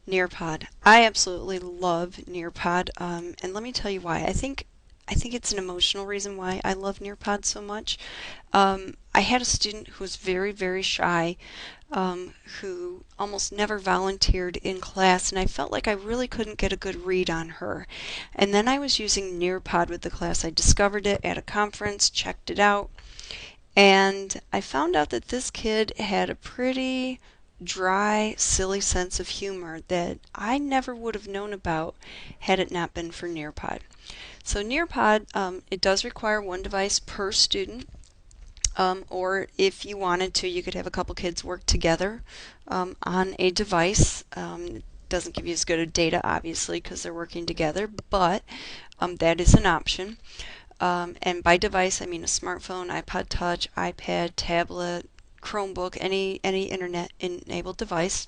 Nearpod. I absolutely love Nearpod, and let me tell you why. I think it's an emotional reason why I love Nearpod so much. I had a student who was very, very shy, who almost never volunteered in class, and I felt like I really couldn't get a good read on her. And then I was using Nearpod with the class. I discovered it at a conference, checked it out, and I found out that this kid had a pretty dry, silly sense of humor that I never would have known about had it not been for Nearpod. So Nearpod, it does require one device per student, or if you wanted to, you could have a couple kids work together on a device. It doesn't give you as good a data, obviously, because they're working together, but that is an option. And by device, I mean a smartphone, iPod Touch, iPad, tablet, Chromebook, any internet-enabled device.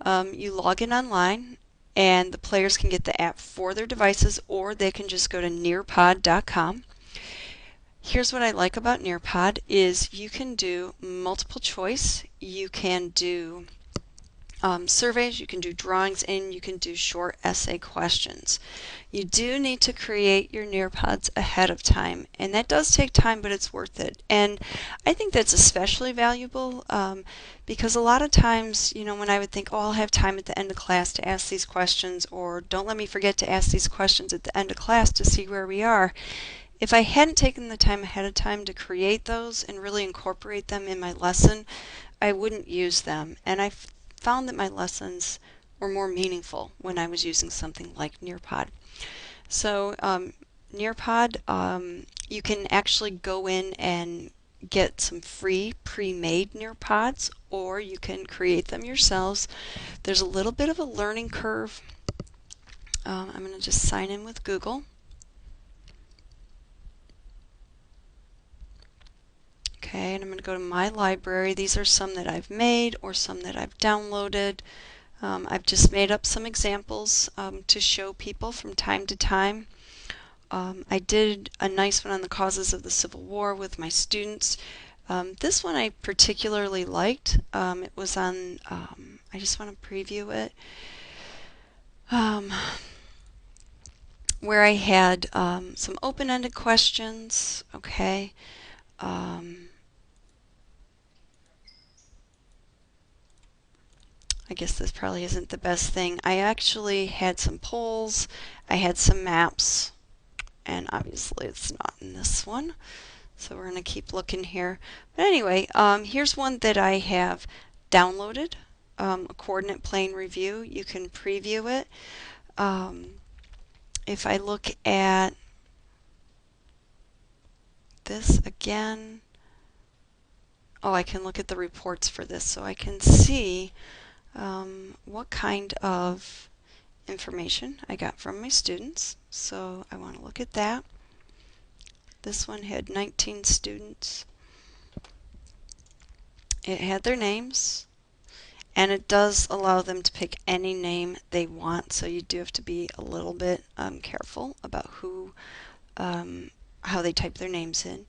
You log in online, and the players can get the app for their devices, or they can just go to nearpod.com. Here's what I like about Nearpod is you can do multiple choice, you can do surveys, you can do drawings, and you can do short essay questions. You do need to create your Nearpods ahead of time, and that does take time, but it's worth it. And I think that's especially valuable because a lot of times, when I would think, oh, I'll have time at the end of class to ask these questions, or don't let me forget to ask these questions at the end of class to see where we are. If I hadn't taken the time ahead of time to create those and really incorporate them in my lesson, I wouldn't use them. And I found that my lessons were more meaningful when I was using something like Nearpod. So Nearpod, you can actually go in and get some free pre-made Nearpods, or you can create them yourselves. There's a little bit of a learning curve. I'm going to just sign in with Google. Okay, and I'm going to go to my library. These are some that I've made or some that I've downloaded. I've just made up some examples to show people from time to time. I did a nice one on the causes of the Civil War with my students. This one I particularly liked. It was on, I just want to preview it, where I had some open-ended questions. Okay. I guess this probably isn't the best thing. I actually had some polls, I had some maps, and obviously it's not in this one. So we're going to keep looking here. But anyway, here's one that I have downloaded, a coordinate plane review. You can preview it. If I look at this again, oh, I can look at the reports for this, so I can see what kind of information I got from my students. So I want to look at that. This one had 19 students. It had their names, and it does allow them to pick any name they want, so you do have to be a little bit careful about how they type their names in.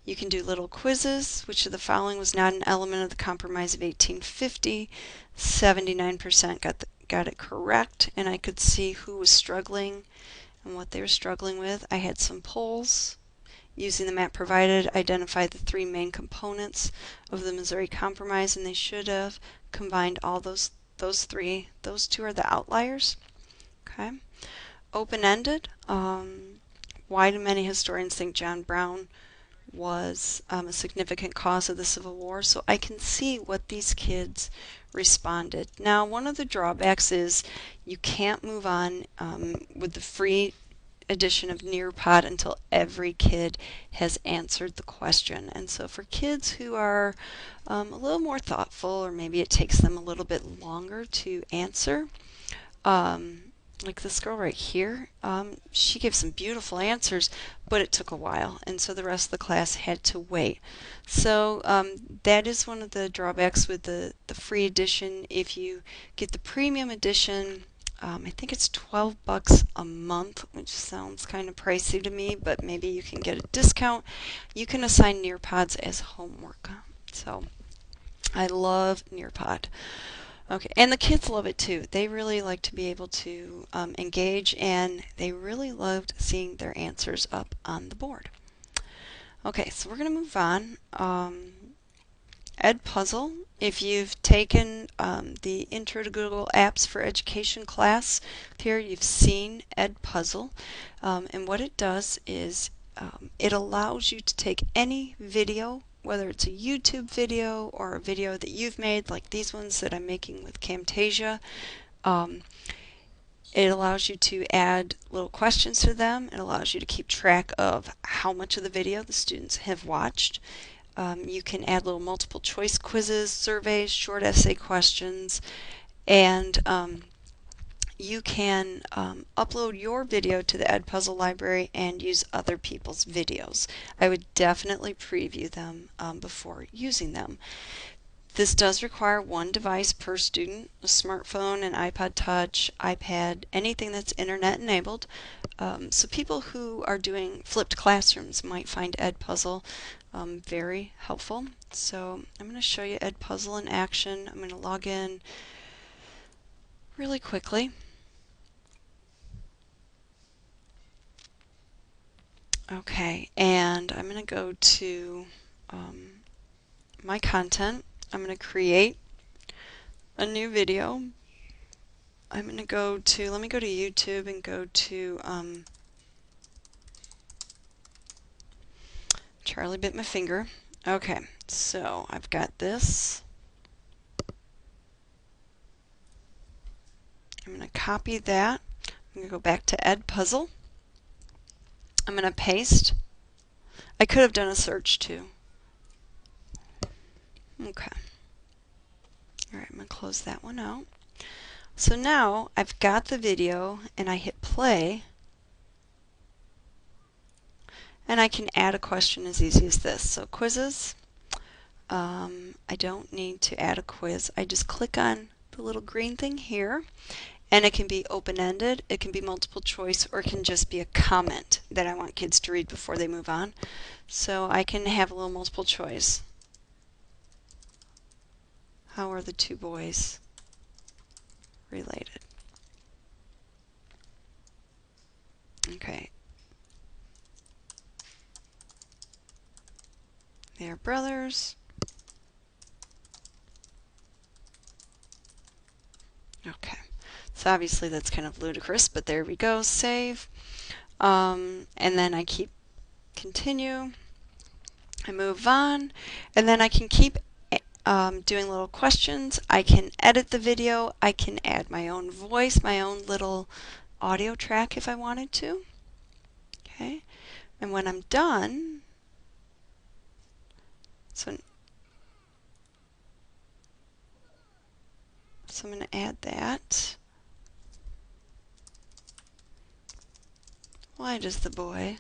You can do little quizzes. Which of the following was not an element of the Compromise of 1850? 79% got it correct, and I could see who was struggling and what they were struggling with. I had some polls. Using the map provided, identify the three main components of the Missouri Compromise, and they should have combined all those three. Those two are the outliers. Okay. Open-ended. Why do many historians think John Brown was a significant cause of the Civil War? So I can see what these kids responded. Now, one of the drawbacks is you can't move on with the free edition of Nearpod until every kid has answered the question. And so for kids who are a little more thoughtful, or maybe it takes them a little bit longer to answer, like this girl right here, she gave some beautiful answers, but it took a while, and so the rest of the class had to wait. So that is one of the drawbacks with the free edition. If you get the premium edition, I think it's $12 a month, which sounds kind of pricey to me, but maybe you can get a discount. You can assign Nearpods as homework. So I love Nearpod. Okay, and the kids love it too. They really like to be able to engage, and they really loved seeing their answers up on the board. Okay, so we're going to move on. EdPuzzle. If you've taken the Intro to Google Apps for Education class here, you've seen EdPuzzle. And what it does is it allows you to take any video, whether it's a YouTube video or a video that you've made, like these ones that I'm making with Camtasia. It allows you to add little questions to them. It allows you to keep track of how much of the video the students have watched. You can add little multiple choice quizzes, surveys, short essay questions, and you can upload your video to the EdPuzzle library and use other people's videos. I would definitely preview them before using them. This does require one device per student, a smartphone, an iPod Touch, iPad, anything that's internet enabled. So people who are doing flipped classrooms might find EdPuzzle very helpful. So I'm going to show you EdPuzzle in action. I'm going to log in really quickly. Okay, and I'm going to go to my content. I'm going to create a new video. I'm going to go to, let me go to YouTube and go to Charlie Bit My Finger. Okay, so I've got this. I'm going to copy that. I'm going to go back to EdPuzzle. I'm going to paste. I could have done a search too. Okay. Alright, I'm going to close that one out. So now I've got the video and I hit play, and I can add a question as easy as this. So quizzes, I don't need to add a quiz. I just click on the little green thing here, and it can be open-ended, it can be multiple choice, or it can just be a comment that I want kids to read before they move on. So I can have a little multiple choice. How are the two boys related? Okay. They are brothers. Okay. So obviously that's kind of ludicrous, but there we go. Save. And then I keep continue. I move on, and then I can keep doing little questions. I can edit the video. I can add my own voice, my own little audio track if I wanted to. Okay, and when I'm done, so I'm going to add that. Why does the boy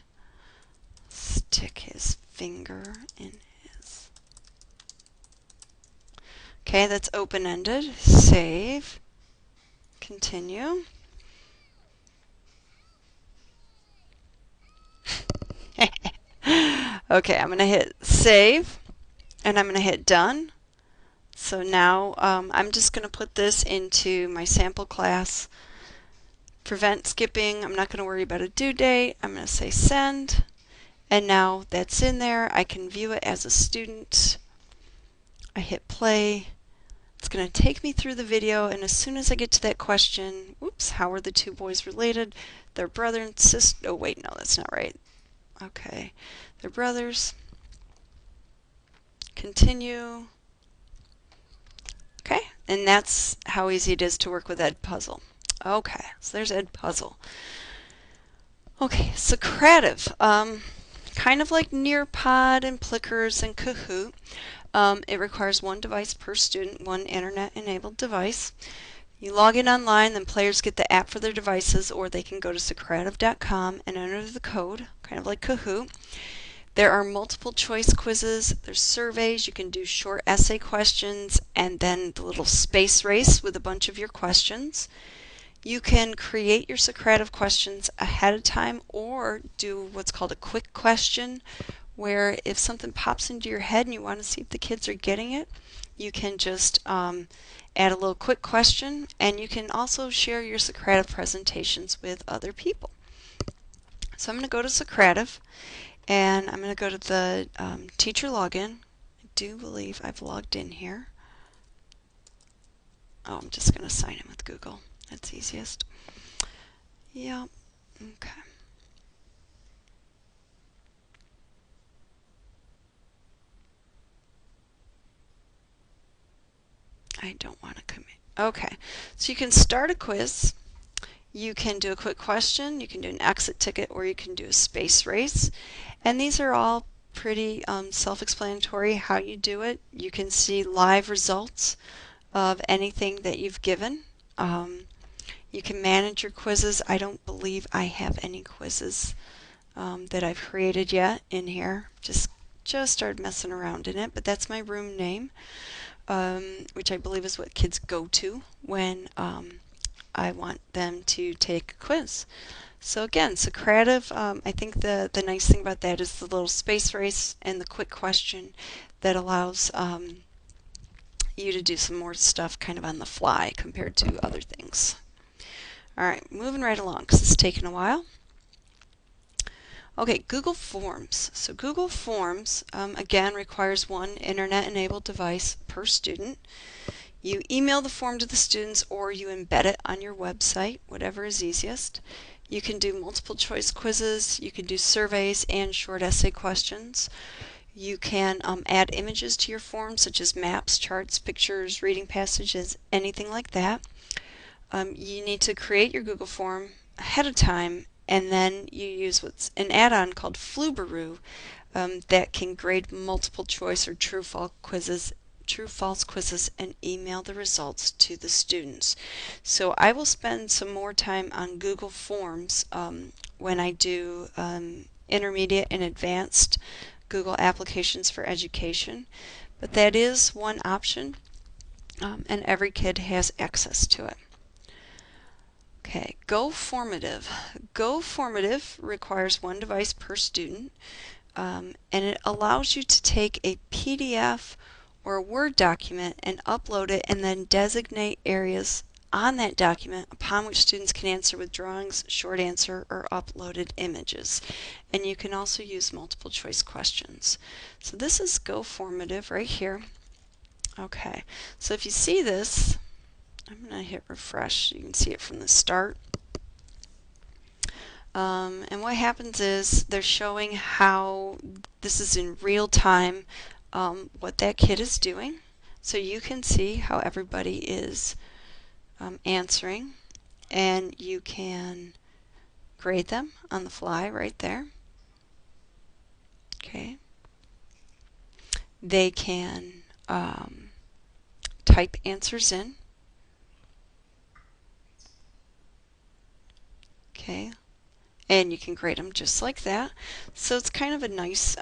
stick his finger in his... Okay, that's open-ended. Save. Continue. Okay, I'm going to hit save, and I'm going to hit done. So now I'm just going to put this into my sample class. Prevent skipping. I'm not going to worry about a due date. I'm going to say send, and now that's in there. I can view it as a student. I hit play. It's going to take me through the video, and as soon as I get to that question, whoops, how are the two boys related? They're brother and sister. Oh wait, no, that's not right. Okay, they're brothers. Continue. Okay, and that's how easy it is to work with EdPuzzle. Okay, so there's EdPuzzle. Okay, Socrative, kind of like Nearpod and Plickers and Kahoot. It requires one device per student, one internet-enabled device. You log in online, then players get the app for their devices, or they can go to Socrative.com and enter the code, kind of like Kahoot. There are multiple choice quizzes, there's surveys, you can do short essay questions, and then the little space race with a bunch of your questions. You can create your Socrative questions ahead of time or do what's called a quick question, where if something pops into your head and you want to see if the kids are getting it, you can just add a little quick question, and you can also share your Socrative presentations with other people. So I'm going to go to Socrative, and I'm going to go to the teacher login. I do believe I've logged in here. Oh, I'm just going to sign in with Google. That's easiest. Yep. Okay. I don't want to commit. Okay. So you can start a quiz. You can do a quick question, you can do an exit ticket, or you can do a space race. And these are all pretty self-explanatory how you do it. You can see live results of anything that you've given. You can manage your quizzes. I don't believe I have any quizzes that I've created yet in here. Just started messing around in it, but that's my room name, which I believe is what kids go to when I want them to take a quiz. So again, Socrative, I think the nice thing about that is the little space race and the quick question that allows you to do some more stuff kind of on the fly compared to other things. Alright, moving right along because it's taken a while. Okay, Google Forms. So Google Forms, again, requires one internet-enabled device per student. You email the form to the students or you embed it on your website, whatever is easiest. You can do multiple choice quizzes, you can do surveys and short essay questions. You can add images to your form such as maps, charts, pictures, reading passages, anything like that. You need to create your Google form ahead of time, and then you use what's an add-on called Flubaroo that can grade multiple choice or true-false quizzes and email the results to the students. So I will spend some more time on Google Forms when I do intermediate and advanced Google applications for education, but that is one option, and every kid has access to it. Okay, GoFormative. GoFormative requires one device per student, and it allows you to take a PDF or a Word document and upload it and then designate areas on that document upon which students can answer with drawings, short answer, or uploaded images. And you can also use multiple choice questions. So this is GoFormative right here. Okay, so if you see this, I'm going to hit refresh so you can see it from the start. And what happens is they're showing how this is in real time, what that kid is doing. So you can see how everybody is answering, and you can grade them on the fly right there. Okay. They can type answers in. Okay. And you can grade them just like that. So it's kind of a nice,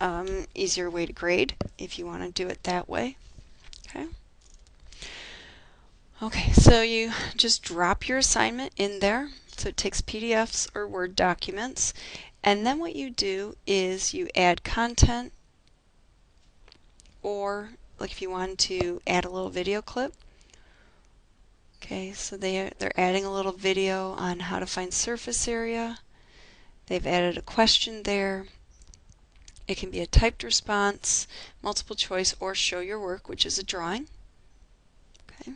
easier way to grade if you want to do it that way. Okay. Okay, so you just drop your assignment in there. So it takes PDFs or Word documents. And then what you do is you add content, or like if you want to add a little video clip. Okay, so they're adding a little video on how to find surface area. They've added a question there. It can be a typed response, multiple choice, or show your work, which is a drawing. Okay.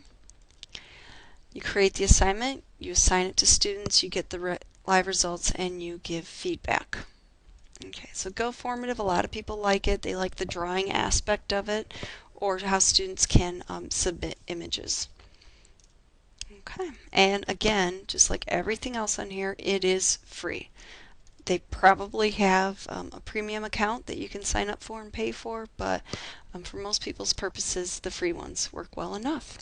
You create the assignment, you assign it to students, you get the live results, and you give feedback. Okay, so GoFormative, a lot of people like it. They like the drawing aspect of it, or how students can submit images. Okay, and again, just like everything else on here, it is free. They probably have a premium account that you can sign up for and pay for, but for most people's purposes, the free ones work well enough.